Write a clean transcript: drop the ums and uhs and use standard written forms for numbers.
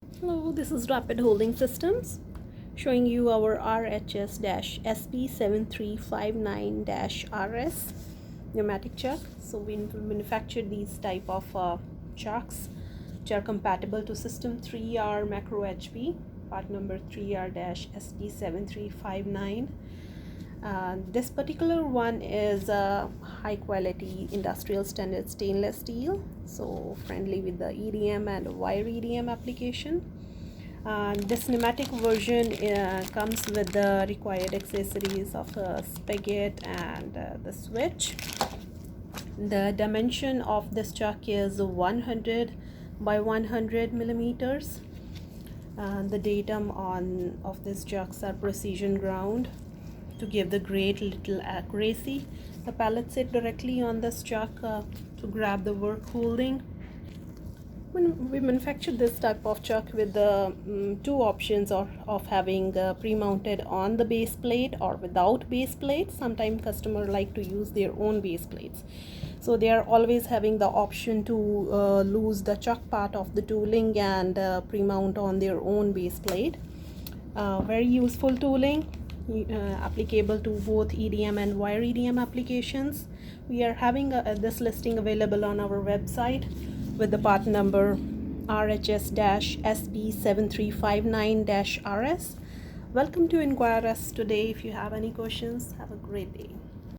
Hello, this is Rapid Holding Systems showing you our RHS-SP7359-RS pneumatic chuck. So we manufactured these type of chucks which are compatible to system 3R macro HP, part number 3R-SP7359. This particular one is a high quality industrial standard stainless steel, so friendly with the EDM and wire EDM application. This pneumatic version comes with the required accessories of a spigot and the switch. The dimension of this chuck is 100 by 100 millimeters. The datum of these chucks are precision ground to give the great little accuracy. The pallets sit directly on this chuck to grab the work holding. When we manufacture this type of chuck with the two options of having pre-mounted on the base plate or without base plate. Sometimes customers like to use their own base plates, so they are always having the option to lose the chuck part of the tooling and pre-mount on their own base plate. Very useful tooling, applicable to both EDM and wire EDM applications. We are having this listing available on our website with the part number RHS-SP7359-RS. Welcome to inquire us today. If you have any questions, have a great day.